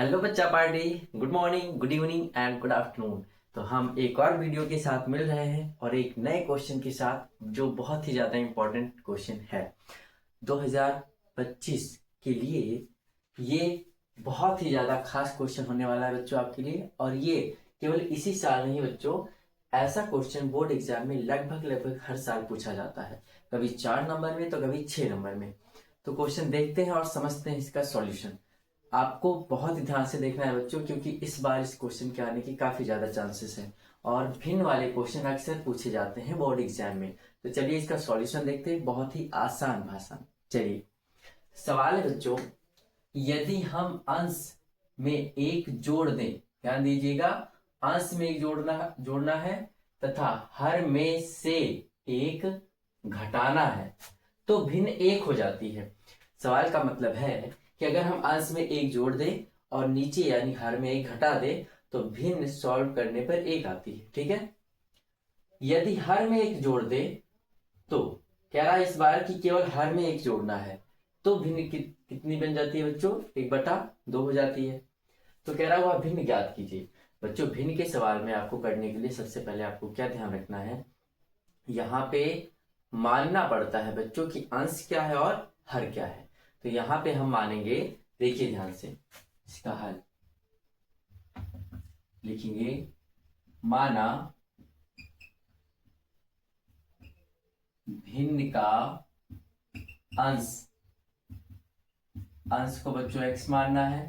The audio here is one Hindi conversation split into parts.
हेलो बच्चा party. Good morning, good evening and good afternoon. तो हम एक और वीडियो के साथ मिल रहे हैं और एक नए क्वेश्चन के साथ जो बहुत ही ज़्यादा इम्पोर्टेंट क्वेश्चन है 2025 के लिए। ये बहुत ही ज़्यादा खास क्वेश्चन होने वाला है बच्चों आपके लिए। और ये केवल इसी साल नहीं बच्चों, ऐसा क्वेश्चन बोर्ड एग्जाम में लगभग लगभग हर साल पूछा जाता है, कभी 4 नंबर में तो कभी 6 नंबर में। तो क्वेश्चन देखते हैं और समझते हैं इसका सॉल्यूशन। आपको बहुत ही ध्यान से देखना है बच्चों, क्योंकि इस बार इस क्वेश्चन के आने की काफी ज्यादा चांसेस हैं और भिन्न वाले क्वेश्चन अक्सर पूछे जाते हैं बोर्ड एग्जाम में। तो चलिए इसका सॉल्यूशन देखते हैं, बहुत ही आसान भाषा में। चलिए, सवाल है बच्चों, यदि हम अंश में एक जोड़ दें, ध्यान दीजिएगा, अंश में एक जोड़ना है तथा हर में से एक घटाना है तो भिन्न एक हो जाती है। सवाल का मतलब है कि अगर हम अंश में एक जोड़ दें और नीचे यानी हर में एक घटा दें तो भिन्न सॉल्व करने पर एक आती है। ठीक है, यदि हर में एक जोड़ दे तो कह रहा है इस बार कि केवल हर में एक जोड़ना है तो भिन्न कितनी बन जाती है बच्चों? 1/2 हो जाती है। तो कह रहा है वह भिन्न ज्ञात कीजिए। बच्चों, भिन्न के सवाल में आपको करने के लिए सबसे पहले आपको क्या ध्यान रखना है, यहाँ पे मानना पड़ता है बच्चों कि अंश क्या है और हर क्या है। तो यहाँ पे हम मानेंगे, देखिए ध्यान से, इसका हल लिखेंगे, माना भिन्न का अंश, अंश को बच्चों x मानना है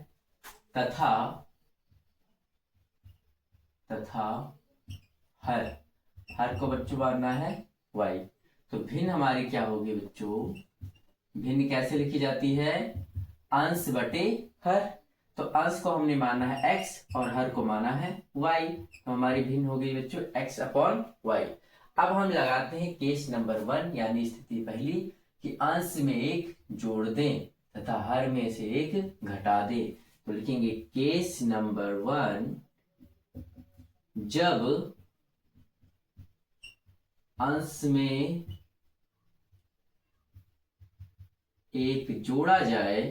तथा हर को बच्चों मानना है y। तो भिन्न हमारी क्या होगी बच्चों? भिन्न कैसे लिखी जाती है? अंश बटे हर। तो अंश को हमने माना है x और हर को माना है y, तो हमारी भिन्न हो गई बच्चों x/y। अब हम लगाते हैं केस नंबर 1 यानी स्थिति पहली कि अंश में एक जोड़ दें तथा हर में से एक घटा दें। तो लिखेंगे केस नंबर 1, जब अंश में एक जोड़ा जाए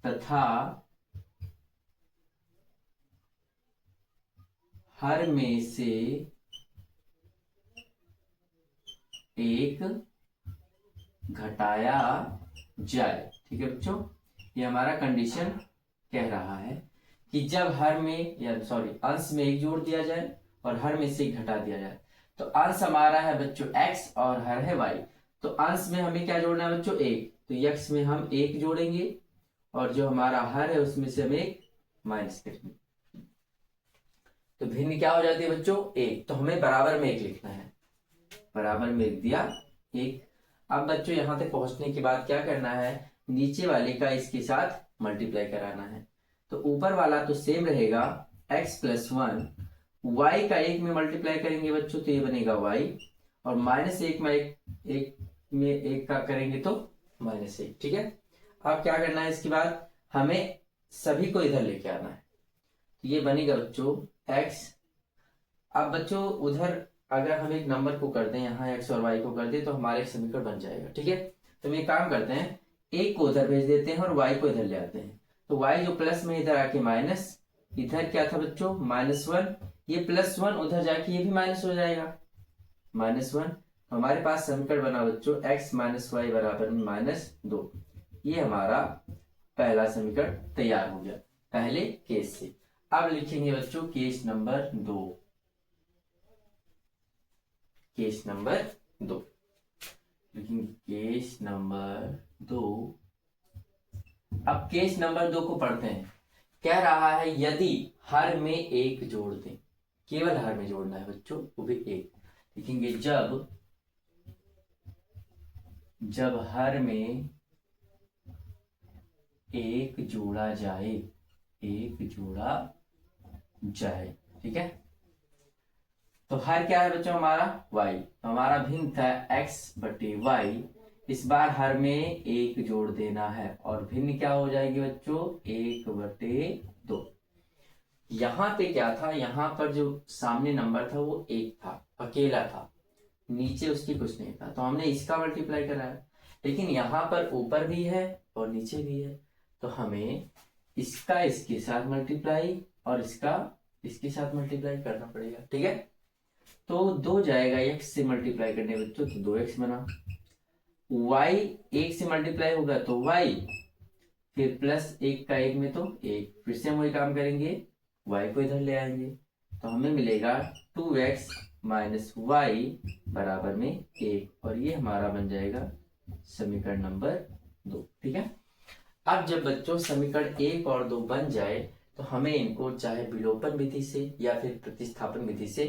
तथा हर में से एक घटाया जाए। ठीक है बच्चों, ये हमारा कंडीशन कह रहा है कि जब अंश में एक जोड़ दिया जाए और हर में से एक घटा दिया जाए। तो अंश हमारा है बच्चों x और हर है y। तो अंश में हमें क्या जोड़ना है बच्चों? एक। तो x में हम एक जोड़ेंगे और जो हमारा हर है उसमें से हम एक माइनस करेंगे। तो भिन्न क्या हो जाती है बच्चों? एक। तो हमें बराबर में एक लिखना है, बराबर में लिख दिया एक। अब बच्चों यहां तक पहुंचने के बाद क्या करना है, नीचे वाले का इसके साथ मल्टीप्लाई कराना है। तो ऊपर वाला तो सेम रहेगा x+1, y का एक में मल्टीप्लाई करेंगे बच्चों तो ये बनेगा y, और -1 में एक में एक का करेंगे तो -1। ठीक है, अब क्या करना है, इसके बाद हमें सभी को इधर लेके आना है। तो ये बनेगा बच्चों x। अब बच्चों उधर अगर हम एक नंबर को कर दें, यहाँ x और y को कर दें तो हमारा एक समीकरण बन जाएगा। ठीक है, तो हम एक काम करते हैं, एक को उधर भेज देते हैं और y को इधर ले आते हैं। तो y जो प्लस में इधर आके माइनस, इधर क्या था बच्चों? -1, ये +1 उधर जाके ये भी माइनस हो जाएगा, -1। हमारे पास समीकरण बना बच्चों x - y = -2। ये हमारा पहला समीकरण तैयार हो गया पहले केस से। अब लिखेंगे बच्चों केस नंबर 2। केस नंबर 2 लिखेंगे, केस नंबर 2। अब केस नंबर 2 को पढ़ते हैं। कह रहा है यदि हर में एक जोड़ दें, केवल हर में जोड़ना है बच्चों, वो भी एक। लिखेंगे जब हर में एक जोड़ा जाए, एक जोड़ा जाए। ठीक है, तो हर क्या है बच्चों? हमारा y। तो हमारा भिन्न था x/y। इस बार हर में एक जोड़ देना है और भिन्न क्या हो जाएगी बच्चों? 1/2। यहां पे क्या था, यहां पर जो सामने नंबर था वो एक था, अकेला था, नीचे उसकी कुछ नहीं था, तो हमने इसका मल्टीप्लाई कराया। लेकिन यहाँ पर ऊपर भी है और नीचे भी है, तो हमें इसका इसके साथ मल्टीप्लाई और इसका इसके साथ मल्टीप्लाई करना पड़ेगा। ठीक है, तो 2 जाएगा x से मल्टीप्लाई करने बच्चों, तो 2x बना। y 1 से मल्टीप्लाई होगा तो y, फिर प्लस 1 का 1 में तो 1, फिर से हम वही काम करेंगे, y को इधर ले आएंगे, तो हमें मिलेगा 2x माइनस वाई बराबर में 1, और ये हमारा बन जाएगा समीकरण नंबर 2। ठीक है, अब जब बच्चों समीकरण 1 और 2 बन जाए तो हमें इनको चाहे विलोपन विधि से या फिर प्रतिस्थापन विधि से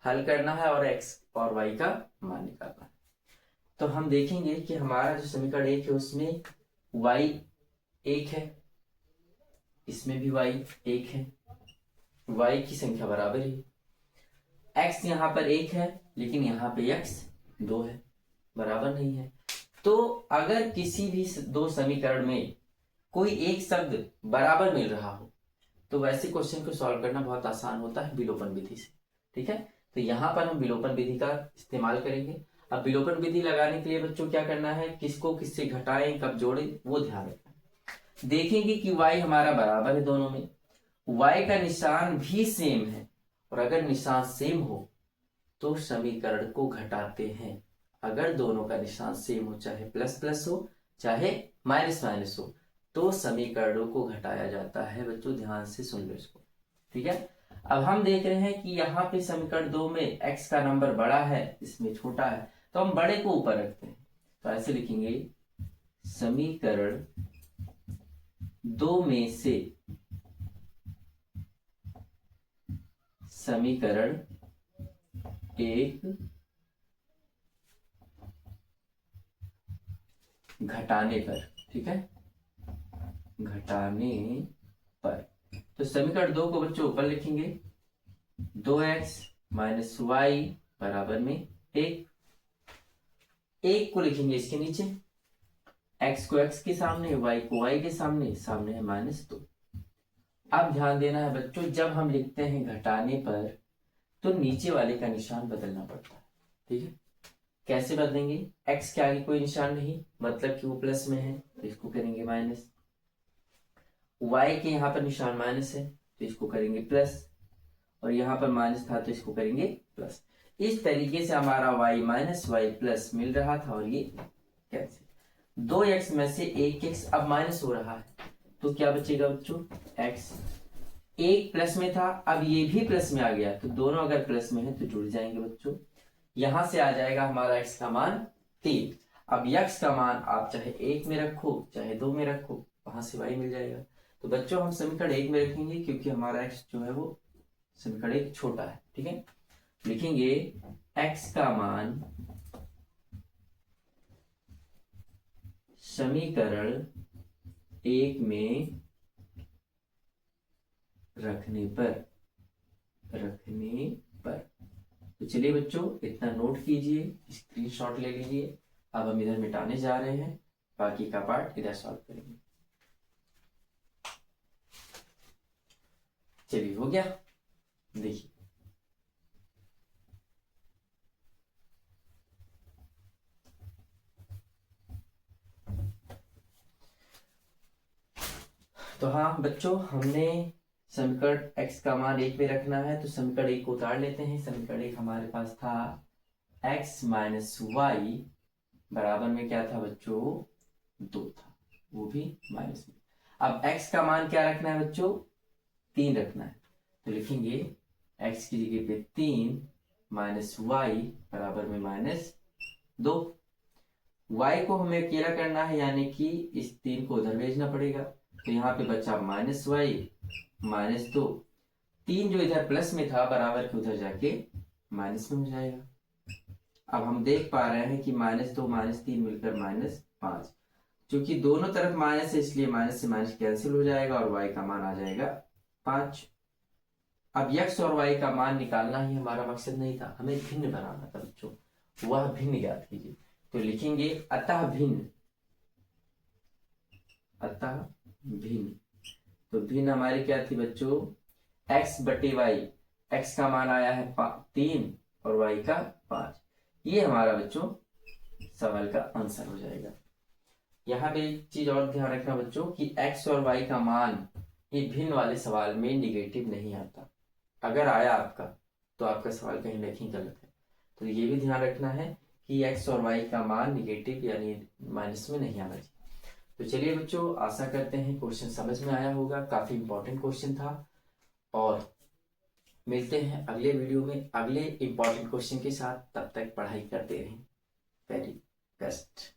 हल करना है और x और y का मान निकालना है। तो हम देखेंगे कि हमारा जो समीकरण 1 है उसमें y 1 है, इसमें भी y 1 है, y की संख्या बराबर है, x यहाँ पर 1 है लेकिन यहाँ पे x 2 है, बराबर नहीं है। तो अगर किसी भी दो समीकरण में कोई एक शब्द बराबर मिल रहा हो तो वैसे क्वेश्चन को सॉल्व करना बहुत आसान होता है विलोपन विधि से। ठीक है, तो यहाँ पर हम विलोपन विधि का इस्तेमाल करेंगे। अब विलोपन विधि लगाने के लिए बच्चों क्या करना है, किसको किससे घटाएं कब जोड़ें वो ध्यान रखना। देखेंगे कि y हमारा बराबर है दोनों में, y का निशान भी सेम है, और अगर निशान सेम हो तो समीकरण को घटाते हैं। अगर दोनों का निशान सेम हो, चाहे प्लस प्लस हो चाहे माइनस माइनस हो, तो समीकरणों को घटाया जाता है। बच्चों ध्यान से सुन लो इसको। ठीक है, अब हम देख रहे हैं कि यहाँ पे समीकरण 2 में x का नंबर बड़ा है, इसमें छोटा है, तो हम बड़े को ऊपर रखते हैं। तो ऐसे लिखेंगे, समीकरण 2 में से समीकरण 1 घटाने पर, ठीक है, घटाने पर, तो समीकरण 2 को बच्चों ऊपर लिखेंगे, 2x माइनस वाई बराबर में 1 को लिखेंगे इसके नीचे, x को x के सामने, y को y के सामने, सामने है -2। अब ध्यान देना है बच्चों, जब हम लिखते हैं घटाने पर तो नीचे वाले का निशान बदलना पड़ता है। ठीक है, कैसे बदलेंगे, x के आगे कोई निशान नहीं, मतलब कि वो प्लस में है तो इसको करेंगे माइनस, y के यहाँ पर निशान माइनस है तो इसको करेंगे प्लस, और यहाँ पर माइनस था तो इसको करेंगे प्लस। इस तरीके से हमारा y माइनस वाई प्लस मिल रहा था, और ये कैंसिल, 2x में से 1x अब माइनस हो रहा है, तो क्या बचेगा बच्चों, x, एक प्लस में था अब ये भी प्लस में आ गया, तो दोनों अगर प्लस में है तो जुड़ जाएंगे बच्चों। यहां से आ जाएगा हमारा x का मान 3। अब x का मान आप चाहे 1 में रखो चाहे 2 में रखो, वहां से y मिल जाएगा। तो बच्चों हम समीकरण 1 में रखेंगे क्योंकि हमारा x जो है वो समीकरण 1 छोटा है। ठीक है, लिखेंगे x का मान समीकरण 1 में रखने पर तो चलिए बच्चों इतना नोट कीजिए, स्क्रीनशॉट ले लीजिए। अब हम इधर मिटाने जा रहे हैं, बाकी का पार्ट इधर सॉल्व करेंगे। चलिए हो गया, देखिए तो हाँ बच्चों, हमने समीकरण x का मान 1 में रखना है, तो समीकरण 1 को उतार लेते हैं। समीकरण 1 हमारे पास था x माइनस वाई बराबर में क्या था बच्चों, 2 था, वो भी माइनस में। अब x का मान क्या रखना है बच्चों, 3 रखना है, तो लिखेंगे x की जगह पे 3 माइनस वाई बराबर में -2। y को हमें अकेला करना है, यानी कि इस 3 को उधर भेजना पड़ेगा, तो यहाँ पे बचा -y -2, 3 जो इधर प्लस में था बराबर के उधर जाके माइनस में हो जाएगा। अब हम देख पा रहे हैं कि -2 -3 मिलकर -5, क्योंकि दोनों तरफ माइनस है इसलिए माइनस से माइनस कैंसिल हो जाएगा और y का मान आ जाएगा 5। अब x और y का मान निकालना ही हमारा मकसद नहीं था, हमें भिन्न बनाना था बच्चों, वह भिन्न ज्ञात कीजिए। तो लिखेंगे अतः भिन्न, तो भिन्न हमारी क्या थी बच्चों, x बटे y, x का मान आया है 3 और y का 5। ये हमारा बच्चों सवाल का आंसर हो जाएगा। यहाँ पे एक चीज और ध्यान रखना बच्चों कि x और y का मान ये भिन्न वाले सवाल में निगेटिव नहीं आता। अगर आया आपका तो आपका सवाल कहीं ना कहीं गलत है, तो ये भी ध्यान रखना है कि x और y का मान निगेटिव यानी माइनस में नहीं आना चाहिए। तो चलिए बच्चों, आशा करते हैं क्वेश्चन समझ में आया होगा, काफी इंपॉर्टेंट क्वेश्चन था। और मिलते हैं अगले वीडियो में अगले इंपॉर्टेंट क्वेश्चन के साथ। तब तक पढ़ाई करते रहें। Very best.